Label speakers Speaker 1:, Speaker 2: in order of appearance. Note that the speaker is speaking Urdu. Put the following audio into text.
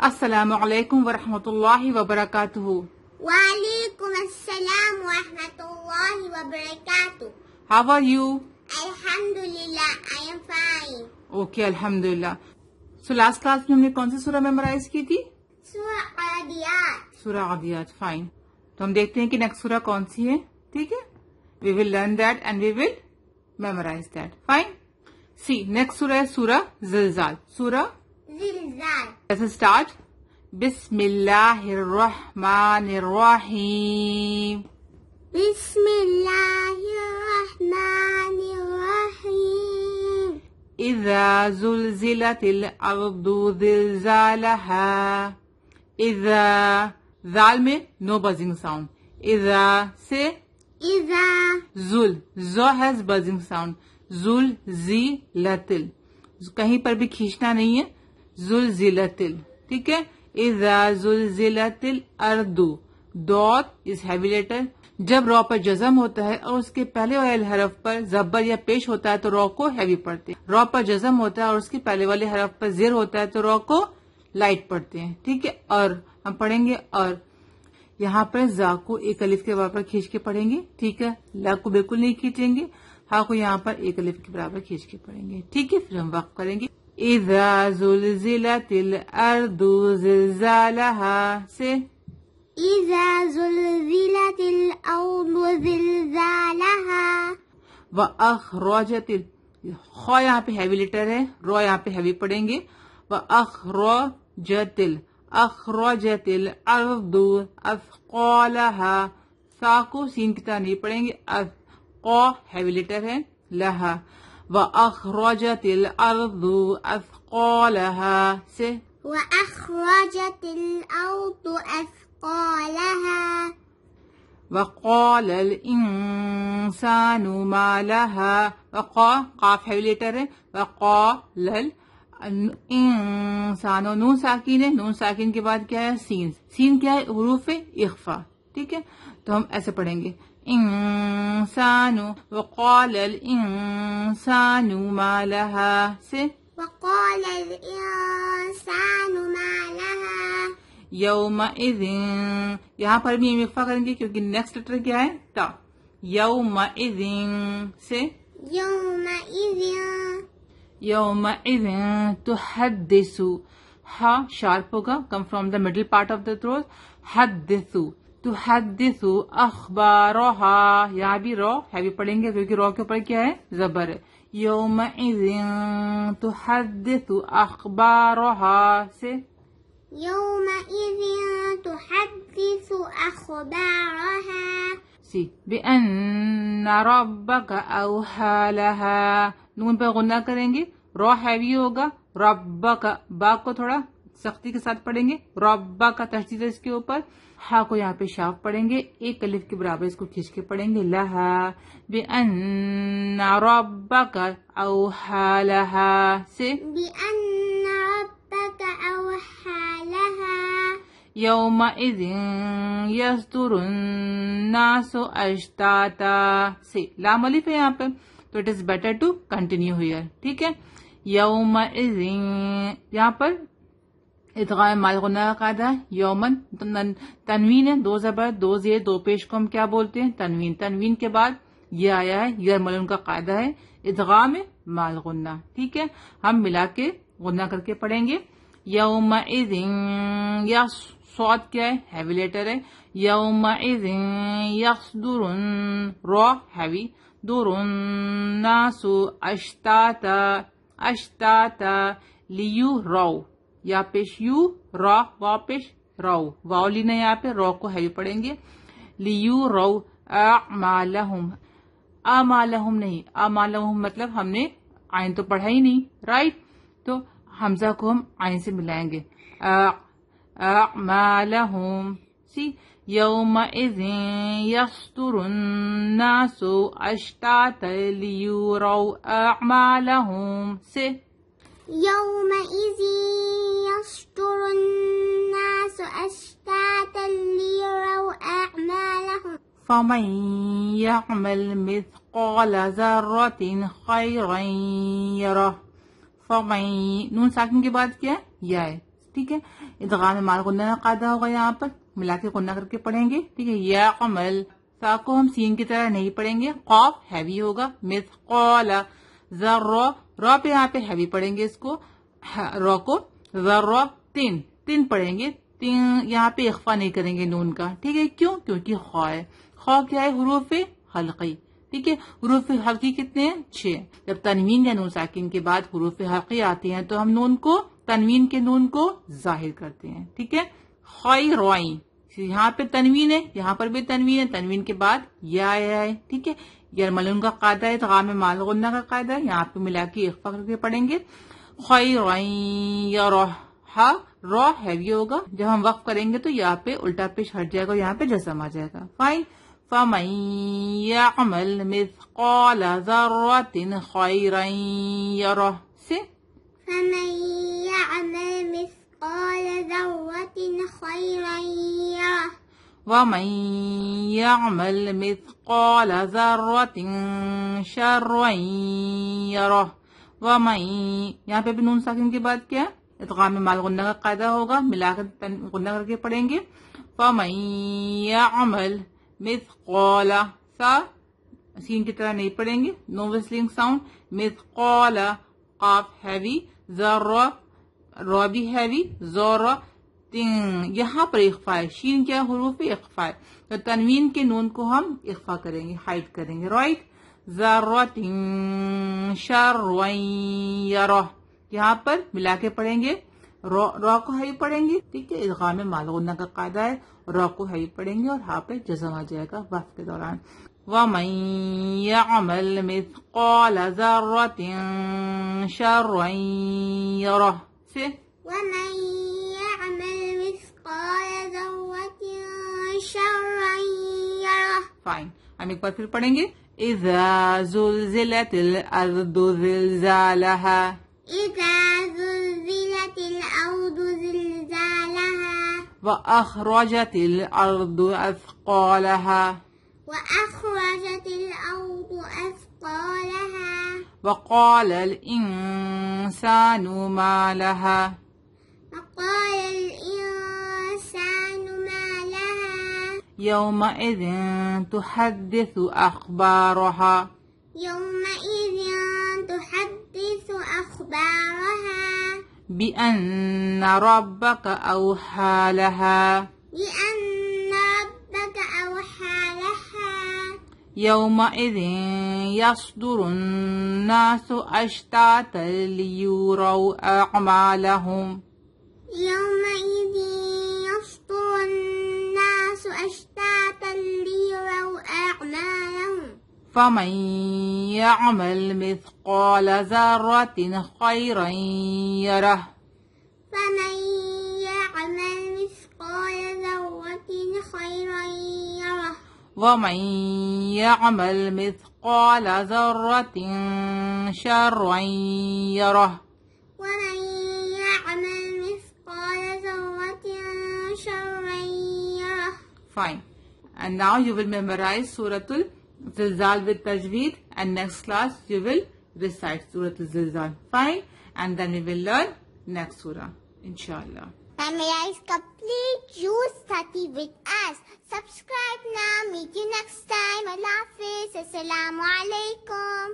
Speaker 1: السلام علیکم ورحمۃ اللہ وبرکاتہ.
Speaker 2: وعلیکم السلام ورحمۃ اللہ وبرکاتہ.
Speaker 1: How are you?
Speaker 2: الحمدللہ I am fine.
Speaker 1: Okay, الحمدللہ. So last class میں ہم نے کون سی سورہ میمورائز کی تھی؟
Speaker 2: سورہ عادیات.
Speaker 1: سورہ عادیات. فائن. تو ہم دیکھتے ہیں کہ نیکسٹ سورہ کون سی ہے. ٹھیک ہے. We will learn that and we will memorize that. Fine. See, next سورہ ہے سورہ زلزال. سورہ
Speaker 2: زلزال.
Speaker 1: Let's start. بسم اللہ الرحمن الرحیم.
Speaker 2: بسم اللہ الرحمن الرحیم.
Speaker 1: اذا زلزلت الارض زلزالها. اذا زال میں no buzzing sound. اذا سے
Speaker 2: اذا
Speaker 1: زل زو has buzzing sound. زلزلتل کہیں پر بھی کھینچنا نہیں ہے. زلزلتل. ٹھیک ہے. اذا زلزلت الارض. دوت از ہیوی لیٹر. جب رو پر جزم ہوتا ہے اور اس کے پہلے والے حرف پر زبر یا پیش ہوتا ہے تو رو کو ہیوی پڑھتے ہیں. رو پر جزم ہوتا ہے اور اس کے پہلے والے حرف پر زیر ہوتا ہے تو رو کو لائٹ پڑھتے ہیں. ٹھیک ہے. اور ہم پڑھیں گے اور یہاں پر زا کو ایک الف کے برابر کھینچ کے پڑھیں گے. ٹھیک ہے. لا کو بالکل نہیں کھینچیں گے. ہا کو یہاں پر ایک الف کے برابر کھینچ کے پڑھیں گے. ٹھیک ہے. پھر ہم وقف کریں گے. اذا زلزلت الارض زلزالها سے
Speaker 2: اذا زلزلت الارض زلزالها.
Speaker 1: وَأَخْرَجَتِ خو یہاں پہ ہیوی لیٹر ہے. رو یہاں پہ ہیوی پڑھیں گے. اخرجت الارض اثقالها. سا کو سین کی طرح نہیں پڑھیں گے. قو ہیوی لیٹر ہے. لہا. وَأَخْرَجَتِ الارض اثقالها سے
Speaker 2: واخرجت الارض اثقالها.
Speaker 1: وقال الانسان ما لها. قاف ہیوی لیٹر ہے. وقال الانسان. نون ساکین ہے. نون ساکین کے بعد کیا ہے؟ سین. سین کیا ہے؟ حروف اخفا. ٹھیک ہے. تو ہم ایسے پڑھیں گے. انسان. وقال الانسان ما لها سے
Speaker 2: وقال الانسان ما لها.
Speaker 1: یومئذ. یہاں پر بھی ہم اخفا کریں گے کیونکہ نیکسٹ لیٹر کیا ہے؟ تا. یومئذ سے
Speaker 2: یومئذ.
Speaker 1: یومئذ تحدث. ہا شارپ ہوگا. Come from the middle part of the throat. حدث. تحدث اخبارها. یہاں بھی رو ہیوی پڑھیں گے کیونکہ رو کے اوپر کیا ہے؟ زبر ہے. یومئذ تحدث اخبارها سے
Speaker 2: یومئذ تحدث اخبارها.
Speaker 1: سی. بأن ربك أوحى لها. نون پہ غنہ کریں گے. رو ہیوی ہوگا. ربک. با کو تھوڑا سختی کے ساتھ پڑھیں گے. ربک کا تشدید ہے اس کے اوپر. ہا کو یہاں پہ شاف پڑھیں گے. ایک الف کے برابر اس کو کھینچ کے پڑھیں گے. لہا. بأن ربک أوحى لها سے
Speaker 2: بأن ربك أوحى لها.
Speaker 1: یومئذ یصدر الناس اشتاتا سے لام الف ہے یہاں پہ تو it is better to continue here. ٹھیک ہے. یومئذ یہاں پر ادغام مال غنہ کا قاعدہ ہے. یومن تنوین ہے. دو زبر دو زیر دو پیش کو ہم کیا بولتے ہیں؟ تنوین. تنوین کے بعد یہ آیا ہے یرملون کا قاعدہ ہے. ادغام مال غنہ. ٹھیک ہے. ہم ملا کے غنہ کر کے پڑھیں گے. یومئذ یا صاد کیا ہے؟ ہیوی لیٹر ہے. یومئذ یصدر رو ہیوی. در الناس اشتاتا. اشتاتا. لیو رو یا پیش یو را وا پیش رو. واو لینا یہاں پہ رو کو ہیوی پڑھیں گے. لیو رو اعمالہم. اعمالہم نہیں. اعمالہم مطلب ہم نے عین تو پڑھا ہی نہیں. رائٹ. تو حمزہ کو ہم عین سے ملائیں گے. اعمالہم. سی. یومئذ یصدر الناس اشتاتا لیروا اعمالہم سے
Speaker 2: يومئذ يصدر الناس أشتاتا ليروا أعمالهم.
Speaker 1: فمن يعمل مثقال ذرة خيرا يره. فمن نون ساکن کے بعد کیا ہے؟ یا ہے. ٹھیک ہے. ادغام مال غنہ کا قاعدہ ہوگا یہاں پر ملا کے غنہ کر کے پڑھیں گے. ٹھیک ہے. یعمل سا کو ہم سین کی طرح نہیں پڑھیں گے, قاف ہیوی ہوگا. مثقال ذرہ را پہ یہاں پہ ہیوی پڑھیں گے اس کو, را کو ذرہ تین پڑھیں گے. یہاں پہ اخفا نہیں کریں گے نون کا. ٹھیک ہے. کیوں؟ کیونکہ خا ہے. خا کیا ہے؟ حروف حلقی. ٹھیک ہے. حروف حلقی کتنے ہیں؟ 6. جب تنوین یا نون ساکن کے بعد حروف حلقی آتی ہیں تو ہم نون کو تنوین کے نون کو ظاہر کرتے ہیں. ٹھیک ہے. خیرائن یہاں پہ تنوین ہے, یہاں پر بھی تنوین ہے, تنوین کے بعد یا ہے. ٹھیک ہے. یرملون کا قاعدہ ہے, ادغام مال غنہ کا قاعدہ ہے, یہاں پہ ملا کے اخفا کر کے پڑھیں گے. خیرائن یرح را ہیوی ہوگا, جب ہم وقف کریں گے تو یہاں پہ الٹا پیش ہٹ جائے گا, یہاں پہ جزم آ جائے گا. فائن. فَمَن يَعْمَلْ مِثْقَالَ ذَرَّةٍ خَيْرًا يَرَهُ سے
Speaker 2: فمن يعمل مثقال ذرة خيرا يره
Speaker 1: وَمَن يَعْمَلْ مِثْقَالَ ذَرَّةٍ شَرًّا يَرَهُ وَمَن یہاں پہ بھی نون ساکن کے بعد کیا؟ ادغام مال غنہ کا قاعدہ ہوگا, ملا کر غنہ کر کے پڑھیں گے. فَمَن يَعْمَلْ مثقال سا سین کی طرح نہیں پڑھیں گے, نو وسلنگ ساؤنڈ. مثقال قاف ہیوی, ذرہ را بھی ہیوی, ذرہ یہاں پر اخفا ہے. شین کیا حروف اخفا ہے, تو تنوین کے نون کو ہم اخفا کریں گے, ہائڈ کریں گے. رائٹ. ذرۃ شرًا یرہ یہاں پر ملا کے پڑھیں گے, را کو ہیوی پڑھیں گے. ٹھیک ہے. ادغام مال غنہ کا قاعدہ ہے, را کو ہیوی پڑھیں گے اور ہاں پہ جزم آ جائے گا وقف کے دوران. وَمَن يَعْمَلْ مِثْقَالَ ذَرَّةٍ شَرًّا يَرَهُ سے
Speaker 2: ومن يعمل مثقال ذرة شرا يره.
Speaker 1: فائن. ہم ایک بار پھر پڑھیں گے. اِذَا زُلْزِلَتِ الْأَرْضُ زِلْزَالَهَا
Speaker 2: إذا زلزلت الأرض زلزالها
Speaker 1: وَأَخْرَجَتِ الْأَرْضُ أَثْقَالَهَا
Speaker 2: وأخرجت الأرض أثقالها
Speaker 1: وَقَالَ الْإِنسَانُ مَا لَهَا
Speaker 2: وقال الإنسان ما لها
Speaker 1: يَوْمَئِذٍ تُحَدِّثُ أَخْبَارَهَا
Speaker 2: يومئذ تحدث أخبارها
Speaker 1: بِأَنَّ رَبَّكَ أَوْحَى لَهَا
Speaker 2: بأن ربك أوحى لها
Speaker 1: يَوْمَئِذٍ يَصْدُرُ النَّاسُ أَشْتَاتًا لِيُرَوْا أَعْمَالَهُمْ
Speaker 2: يومئذ يصدر الناس أشتاتا ليروا أعمالهم
Speaker 1: فَمَن يَعْمَلْ مِثْقَالَ ذَرَّةٍ خَيْرًا يَرَهُ
Speaker 2: فمن يعمل مثقال ذرة خيرا يره
Speaker 1: وَمَن يَعْمَلْ مِثْقَالَ ذَرَّةٍ شَرًّا يَرَهُ
Speaker 2: ومن يعمل مثقال ذرة شرا يره.
Speaker 1: Fine. And now you will memorize Suratul Zilzal with Tajweed, and next class you will recite Suratul Zilzal. Fine. And then we will learn next surah, inshallah.
Speaker 2: Memorize complete. Use 30 with us. Subscribe now. Meet you next time. Allah Hafiz. Assalamu alaikum.